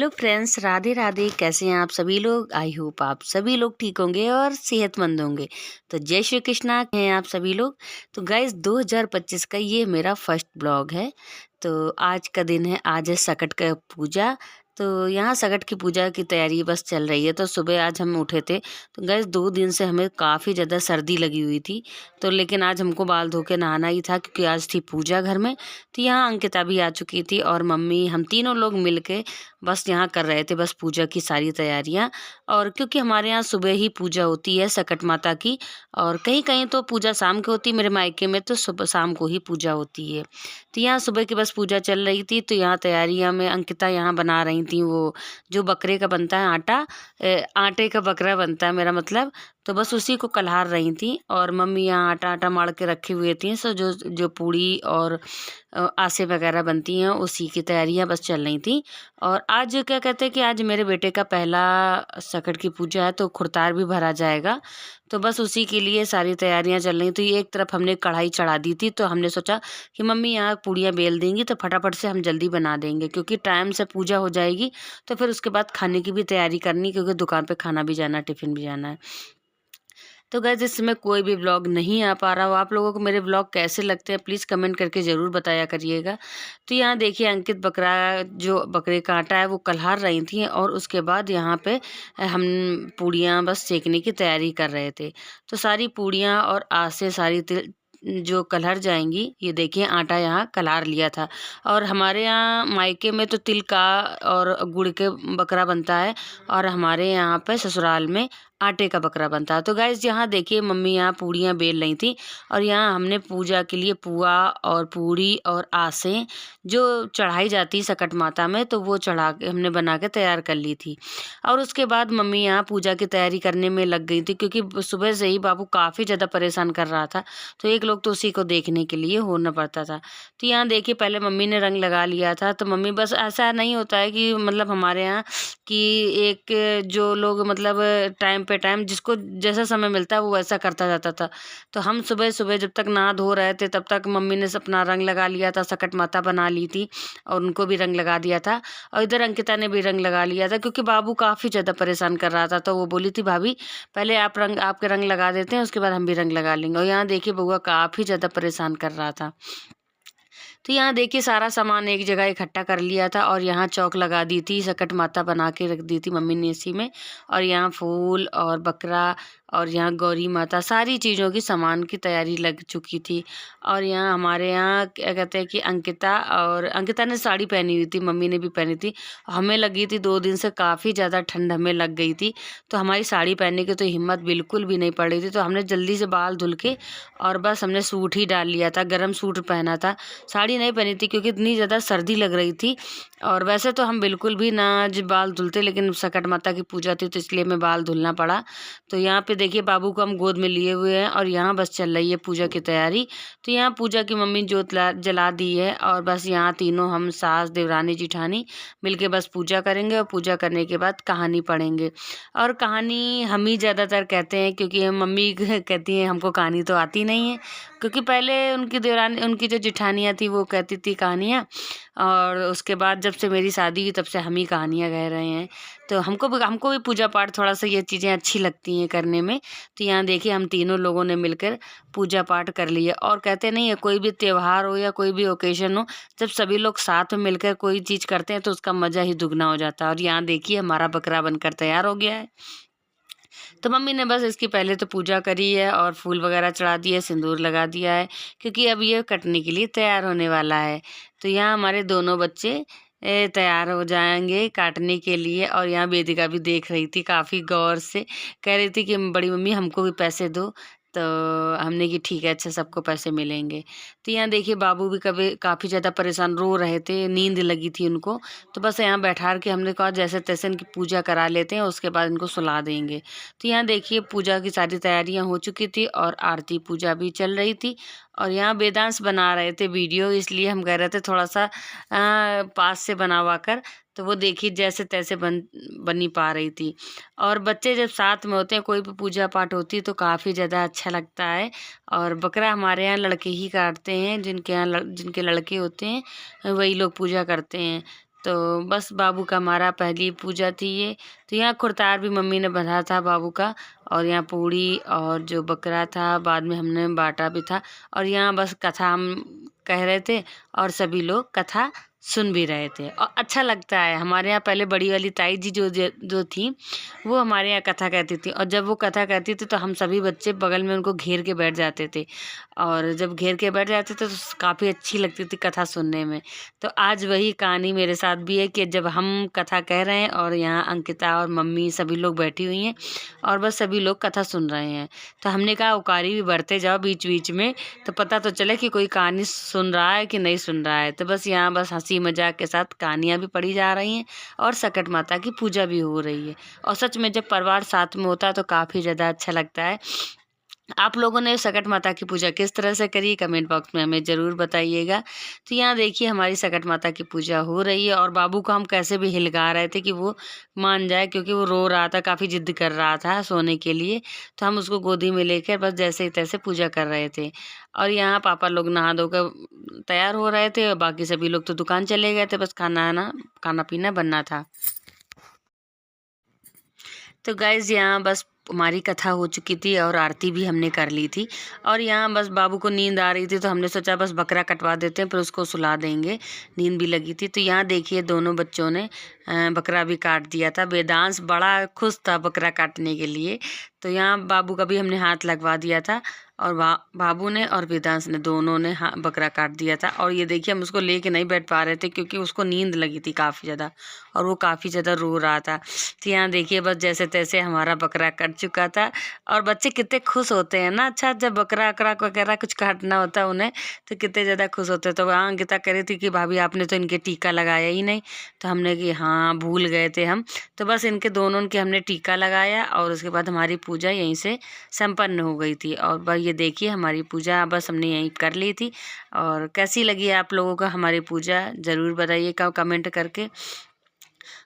Hello friends, Radhe Radhe. कैसे हैं आप सभी लोग? आई होप आप सभी लोग ठीक होंगे और सेहतमंद होंगे। तो जय श्री कृष्णा हैं आप सभी लोग। तो गाइस 2025 का ये मेरा फर्स्ट ब्लॉग है। तो आज का दिन है, आज है सकट का पूजा। तो यहाँ सकट की पूजा की तैयारी बस चल रही है। तो सुबह आज हम उठे थे, तो गाइस 2 दिन से हमें काफ़ी ज़्यादा सर्दी लगी हुई थी। तो लेकिन आज हमको बाल धो के नहाना ही था क्योंकि आज थी पूजा घर में। तो यहाँ अंकिता भी आ चुकी थी और मम्मी, हम तीनों लोग मिल के बस यहाँ कर रहे थे बस पूजा की सारी तैयारियाँ। और क्योंकि हमारे यहाँ सुबह ही पूजा होती है सकट माता की, और कहीं कहीं तो पूजा शाम को होती है। मेरे मायके में तो सुबह शाम को ही पूजा होती है। तो यहाँ सुबह की बस पूजा चल रही थी। तो यहाँ तैयारियाँ में अंकिता यहाँ बना रही थी वो जो बकरे का बनता है आटा, आटे का बकरा बनता है मेरा मतलब। तो बस उसी को कल्हार रही थी और मम्मी यहाँ आटा आटा माड़ के रखे हुए थी। सो जो जो पूड़ी और आसे वगैरह बनती हैं उसी की तैयारियां बस चल रही थी। और आज क्या कहते हैं कि आज मेरे बेटे का पहला सकट की पूजा है, तो खुरतार भी भरा जाएगा। तो बस उसी के लिए सारी तैयारियां चल रही थी। एक तरफ हमने कढ़ाई चढ़ा दी थी, तो हमने सोचा कि मम्मी यहाँ पूड़ियाँ बेल देंगी तो फटाफट से हम जल्दी बना देंगे, क्योंकि टाइम से पूजा हो जाएगी। तो फिर उसके बाद खाने की भी तैयारी करनी, क्योंकि दुकान पे खाना भी जाना, टिफ़िन भी जाना है। तो गाइस इस समय कोई भी व्लॉग नहीं आ पा रहा हो। आप लोगों को मेरे व्लॉग कैसे लगते हैं प्लीज़ कमेंट करके ज़रूर बताया करिएगा। तो यहाँ देखिए अंकित बकरा, जो बकरे का आटा है वो कल्हार रही थी, और उसके बाद यहाँ पे हम पूड़ियाँ बस सेकने की तैयारी कर रहे थे। तो सारी पूड़ियाँ और आसे सारी तिल जो कलर जाएंगी, ये देखिए आटा यहाँ कलार लिया था। और हमारे यहाँ मायके में तो तिल का और गुड़ के बकरा बनता है, और हमारे यहाँ पे ससुराल में आटे का बकरा बनता है। तो गाइस यहाँ देखिए मम्मी यहाँ पूड़ियाँ बेल रही थी, और यहाँ हमने पूजा के लिए पुआ और पूड़ी और आसें जो चढ़ाई जाती है सकट माता में, तो वो चढ़ा के हमने बना के तैयार कर ली थी। और उसके बाद मम्मी यहाँ पूजा की तैयारी करने में लग गई थी, क्योंकि सुबह से ही बाबू काफ़ी ज़्यादा परेशान कर रहा था। तो एक लोग तो उसी को देखने के लिए होना पड़ता था। तो यहाँ देखिए पहले मम्मी ने रंग लगा लिया था। तो मम्मी बस, ऐसा नहीं होता है कि मतलब हमारे यहाँ कि एक जो लोग मतलब टाइम पे टाइम जिसको जैसा समय मिलता है वो वैसा करता जाता था। तो हम सुबह सुबह जब तक नहा धो रहे थे तब तक मम्मी ने अपना रंग लगा लिया था, सकट माता बना ली थी और उनको भी रंग लगा दिया था। और इधर अंकिता ने भी रंग लगा लिया था, क्योंकि बाबू काफ़ी ज़्यादा परेशान कर रहा था। तो वो बोली थी भाभी पहले आप रंग, आपके रंग लगा देते हैं, उसके बाद हम भी रंग लगा लेंगे। और यहाँ देखिए बउआ काफ़ी ज़्यादा परेशान कर रहा था। तो यहाँ देखिए सारा सामान एक जगह इकट्ठा कर लिया था, और यहाँ चौक लगा दी थी, सकट माता बना के रख दी थी मम्मी ने इसी में। और यहाँ फूल और बकरा और यहाँ गौरी माता, सारी चीज़ों की सामान की तैयारी लग चुकी थी। और यहाँ हमारे यहाँ क्या कहते हैं कि अंकिता ने साड़ी पहनी हुई थी, मम्मी ने भी पहनी थी। हमें लगी थी 2 दिन से काफ़ी ज़्यादा ठंड हमें लग गई थी। तो हमारी साड़ी पहनने की तो हिम्मत बिल्कुल भी नहीं पड़ रही थी। तो हमने जल्दी से बाल धुल के और बस हमने सूट ही डाल लिया था, गर्म सूट पहना था, साड़ी नहीं पहनी थी क्योंकि इतनी ज़्यादा सर्दी लग रही थी। और वैसे तो हम बिल्कुल भी ना आज बाल धुलते, लेकिन सकट माता की पूजा थी तो इसलिए हमें बाल धुलना पड़ा। तो यहाँ पे देखिए बाबू को हम गोद में लिए हुए हैं, और यहाँ बस चल रही है पूजा की तैयारी। तो यहाँ पूजा की मम्मी जोत जला दी है, और बस यहाँ तीनों हम सास देवरानी जिठानी मिलके बस पूजा करेंगे, और पूजा करने के बाद कहानी पढ़ेंगे। और कहानी हम ही ज़्यादातर कहते हैं, क्योंकि मम्मी कहती हैं हमको कहानी तो आती नहीं है, क्योंकि पहले उनकी देवरानी, उनकी जो जिठानियाँ थी वो कहती थी कहानियाँ, और उसके बाद जब से मेरी शादी हुई तब से हम ही कहानियाँ कह रहे हैं। तो हमको भी पूजा पाठ थोड़ा सा ये चीज़ें अच्छी लगती हैं करने में। तो यहाँ देखिए हम तीनों लोगों ने मिलकर पूजा पाठ कर लिया। और कहते नहीं है कोई भी त्योहार हो या कोई भी ओकेजन हो, जब सभी लोग साथ में मिलकर कोई चीज़ करते हैं तो उसका मज़ा ही दुगना हो जाता है। और यहाँ देखिए हमारा बकरा बनकर तैयार हो गया है। तो मम्मी ने बस इसकी पहले तो पूजा करी है और फूल वगैरह चढ़ा दिए, सिंदूर लगा दिया है, क्योंकि अब ये कटने के लिए तैयार होने वाला है। तो यहाँ हमारे दोनों बच्चे तैयार हो जाएंगे काटने के लिए। और यहाँ वेदिका भी देख रही थी काफ़ी गौर से, कह रही थी कि बड़ी मम्मी हमको भी पैसे दो। तो हमने कि ठीक है, अच्छा सबको पैसे मिलेंगे। तो यहाँ देखिए बाबू भी कभी काफ़ी ज़्यादा परेशान रो रहे थे, नींद लगी थी उनको। तो बस यहाँ बैठा के हमने कहा जैसे तैसे इनकी पूजा करा लेते हैं, उसके बाद इनको सुला देंगे। तो यहाँ देखिए पूजा की सारी तैयारियाँ हो चुकी थी, और आरती पूजा भी चल रही थी। और यहाँ वेदांश बना रहे थे वीडियो, इसलिए हम कह रहे थे थोड़ा सा पास से बनवा कर। तो वो देखिए जैसे तैसे बनी पा रही थी। और बच्चे जब साथ में होते हैं, कोई भी पूजा पाठ होती है तो काफ़ी ज़्यादा अच्छा लगता है। और बकरा हमारे यहाँ लड़के ही काटते हैं, जिनके यहाँ जिनके लड़के होते हैं वही लोग पूजा करते हैं। तो बस बाबू का हमारा पहली पूजा थी ये। तो यहाँ खुरतार भी मम्मी ने बंधा था बाबू का, और यहाँ पूड़ी और जो बकरा था बाद में हमने बांटा भी था। और यहाँ बस कथा हम कह रहे थे और सभी लोग कथा सुन भी रहे थे, और अच्छा लगता है। हमारे यहाँ पहले बड़ी वाली ताई जी जो थी वो हमारे यहाँ कथा कहती थी, और जब वो कथा कहती थी तो हम सभी बच्चे बगल में उनको घेर के बैठ जाते थे, और जब घेर के बैठ जाते थे तो काफ़ी अच्छी लगती थी कथा सुनने में। तो आज वही कहानी मेरे साथ भी है कि जब हम कथा कह रहे हैं और यहाँ अंकिता और मम्मी सभी लोग बैठी हुई हैं और बस सभी लोग कथा सुन रहे हैं, तो हमने कहा उकारी भी बढ़ते जाओ बीच बीच में, तो पता तो चले कि कोई कहानी सुन रहा है कि नहीं सुन रहा है। तो बस यहाँ बस हंसी मजाक के साथ कहानियाँ भी पढ़ी जा रही हैं और सकट माता की पूजा भी हो रही है। और सच में जब परिवार साथ में होता है तो काफ़ी ज़्यादा अच्छा लगता है। आप लोगों ने सकट माता की पूजा किस तरह से करी, कमेंट बॉक्स में हमें ज़रूर बताइएगा। तो यहाँ देखिए हमारी सकट माता की पूजा हो रही है, और बाबू को हम कैसे भी हिलगा रहे थे कि वो मान जाए, क्योंकि वो रो रहा था, काफ़ी जिद कर रहा था सोने के लिए। तो हम उसको गोदी में लेकर बस जैसे ही तैसे पूजा कर रहे थे। और यहाँ पापा लोग नहा धोकर तैयार हो रहे थे, और बाकी सभी लोग तो दुकान चले गए थे, बस खाना पीना बनना था। तो गाइज़ यहाँ बस हमारी कथा हो चुकी थी और आरती भी हमने कर ली थी, और यहाँ बस बाबू को नींद आ रही थी तो हमने सोचा बस बकरा कटवा देते हैं फिर उसको सुला देंगे, नींद भी लगी थी। तो यहाँ देखिए दोनों बच्चों ने बकरा भी काट दिया था। वेदांश बड़ा खुश था बकरा काटने के लिए, तो यहाँ बाबू का भी हमने हाथ लगवा दिया था, और बाबू ने और वेदांश ने दोनों ने बकरा काट दिया था। और ये देखिए हम उसको लेके नहीं बैठ पा रहे थे क्योंकि उसको नींद लगी थी काफ़ी ज़्यादा, और वो काफ़ी ज़्यादा रो रहा था। तो यहाँ देखिए बस जैसे तैसे हमारा बकरा कट चुका था, और बच्चे कितने खुश होते हैं ना। अच्छा जब बकरा अकरा वगैरह कुछ काटना होता है उन्हें तो कितने ज़्यादा खुश होते हैं। तो वहाँ अंकिता कह रही थी कि भाभी आपने तो इनके टीका लगाया ही नहीं, तो हमने कि हाँ भूल गए थे हम। तो बस इनके दोनों के हमने टीका लगाया, और उसके बाद हमारी पूजा यहीं से संपन्न हो गई थी। और बस ये देखिए हमारी पूजा बस हमने यहीं कर ली थी। और कैसी लगी आप लोगों को हमारी पूजा ज़रूर बताइएगा कमेंट करके।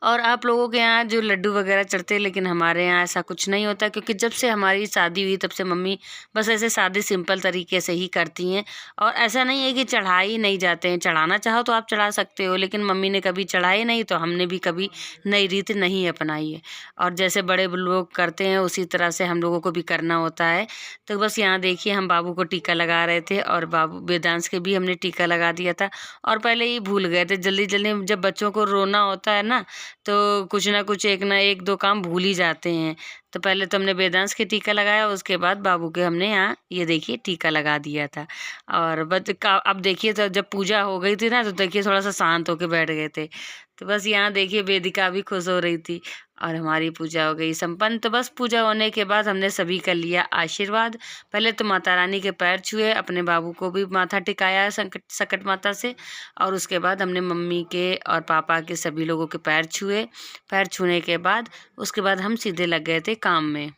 और आप लोगों के यहाँ जो लड्डू वगैरह चढ़ते हैं, लेकिन हमारे यहाँ ऐसा कुछ नहीं होता, क्योंकि जब से हमारी शादी हुई तब से मम्मी बस ऐसे सादे सिंपल तरीके से ही करती हैं। और ऐसा नहीं है कि चढ़ाई नहीं जाते हैं, चढ़ाना चाहो तो आप चढ़ा सकते हो, लेकिन मम्मी ने कभी चढ़ाई नहीं तो हमने भी कभी नई रीत नहीं अपनाई है। और जैसे बड़े लोग करते हैं उसी तरह से हम लोगों को भी करना होता है। तो बस यहाँ देखिए हम बाबू को टीका लगा रहे थे, और बाबू वेदांश के भी हमने टीका लगा दिया था, और पहले ही भूल गए थे जल्दी जल्दी। जब बच्चों को रोना होता है ना तो कुछ ना कुछ एक ना एक दो काम भूल ही जाते हैं। तो पहले तो हमने वेदांश के टीका लगाया, उसके बाद बाबू के हमने यहाँ ये देखिए टीका लगा दिया था। और अब देखिए तो जब पूजा हो गई थी ना तो देखिए थोड़ा सा शांत होके बैठ गए थे। तो बस यहाँ देखिए वेदिका भी खुश हो रही थी, और हमारी पूजा हो गई संपन्न। तो बस पूजा होने के बाद हमने सभी का लिया आशीर्वाद। पहले तो माता रानी के पैर छुए, अपने बाबू को भी माथा टिकाया सकट माता से, और उसके बाद हमने मम्मी के और पापा के सभी लोगों के पैर छुए। पैर छूने के बाद उसके बाद हम सीधे लग गए थे काम में।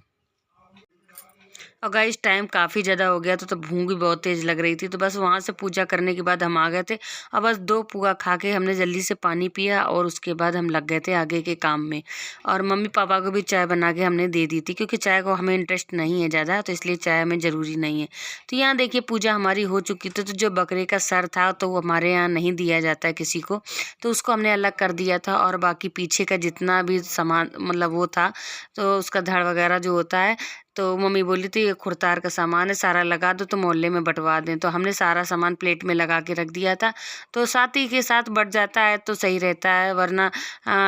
और गाइस टाइम काफ़ी ज़्यादा हो गया तो भूख भी बहुत तेज़ लग रही थी, तो बस वहाँ से पूजा करने के बाद हम आ गए थे। और बस 2 पुआ खा के हमने जल्दी से पानी पिया, और उसके बाद हम लग गए थे आगे के काम में। और मम्मी पापा को भी चाय बना के हमने दे दी थी, क्योंकि चाय को हमें इंटरेस्ट नहीं है ज़्यादा, तो इसलिए चाय हमें ज़रूरी नहीं है। तो यहाँ देखिए पूजा हमारी हो चुकी थी। तो जो बकरे का सर था तो वो हमारे यहाँ नहीं दिया जाता है किसी को, तो उसको हमने अलग कर दिया था। और बाकी पीछे का जितना भी सामान मतलब वो था, तो उसका धड़ वगैरह जो होता है, तो मम्मी बोली थी ये खुरतार का सामान है सारा लगा दो तो मोहल्ले में बंटवा दें। तो हमने सारा सामान प्लेट में लगा के रख दिया था, तो साथ ही के साथ बट जाता है तो सही रहता है, वरना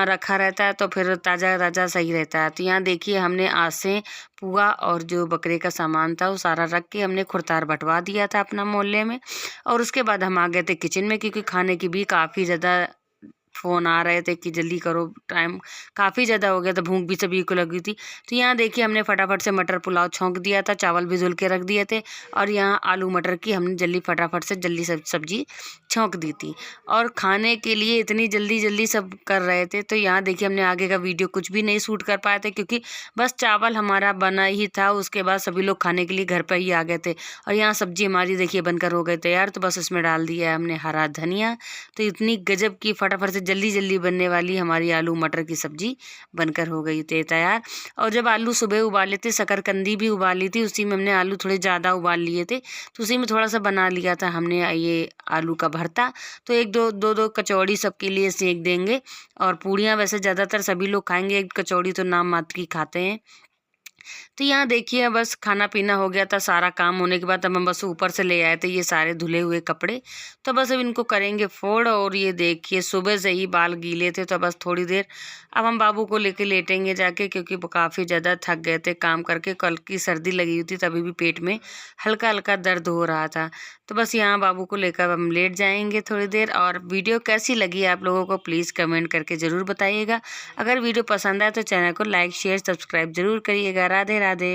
रखा रहता है तो फिर ताज़ा ताज़ा सही रहता है। तो यहाँ देखिए हमने आसें पुआ और जो बकरे का सामान था वो सारा रख के हमने खुरतार बंटवा दिया था अपना मोहल्ले में। और उसके बाद हम आ गए थे किचन में, क्योंकि खाने की भी काफ़ी ज़्यादा फ़ोन आ रहे थे कि जल्दी करो, टाइम काफ़ी ज़्यादा हो गया था, भूख भी सभी को लगी थी। तो यहाँ देखिए हमने फटाफट से मटर पुलाव छौंक दिया था, चावल भी धुल के रख दिए थे, और यहाँ आलू मटर की हमने जल्दी फटाफट से जल्दी सब्जी छौंक दी थी। और खाने के लिए इतनी जल्दी जल्दी सब कर रहे थे, तो यहाँ देखिए हमने आगे का वीडियो कुछ भी नहीं शूट कर पाए थे, क्योंकि बस चावल हमारा बना ही था। उसके बाद सभी लोग खाने के लिए घर पर ही आ गए थे। और यहाँ सब्जी हमारी देखिए बनकर हो गई तैयार। तो बस इसमें डाल दिया है हमने हरा धनिया। तो इतनी गजब की फटाफट से जल्दी जल्दी बनने वाली हमारी आलू मटर की सब्जी बनकर हो गई थी तैयार। और जब आलू सुबह उबाल लेते, शकरकंदी भी उबाल ली थी, उसी में हमने आलू थोड़े ज़्यादा उबाल लिए थे, तो उसी में थोड़ा सा बना लिया था हमने ये आलू का भरता। तो एक दो कचौड़ी सबके लिए सेक देंगे। और पूड़ियाँ वैसे ज़्यादातर सभी लोग खाएंगे, एक कचौड़ी तो नाम मात्र की खाते हैं। तो यहाँ देखिए बस खाना पीना हो गया था, सारा काम होने के बाद अब हम बस ऊपर से ले आए थे ये सारे धुले हुए कपड़े। तो बस अब इनको करेंगे फोल्ड। और ये देखिए सुबह से ही बाल गीले थे, तो बस थोड़ी देर अब हम बाबू को लेके लेटेंगे जाके, क्योंकि वो काफ़ी ज़्यादा थक गए थे काम करके। कल की सर्दी लगी हुई थी, तभी भी पेट में हल्का हल्का दर्द हो रहा था। तो बस यहाँ बाबू को लेकर हम लेट जाएंगे थोड़ी देर। और वीडियो कैसी लगी आप लोगों को प्लीज़ कमेंट करके ज़रूर बताइएगा। अगर वीडियो पसंद आए तो चैनल को लाइक शेयर सब्सक्राइब जरूर करिएगा। राधे राधे।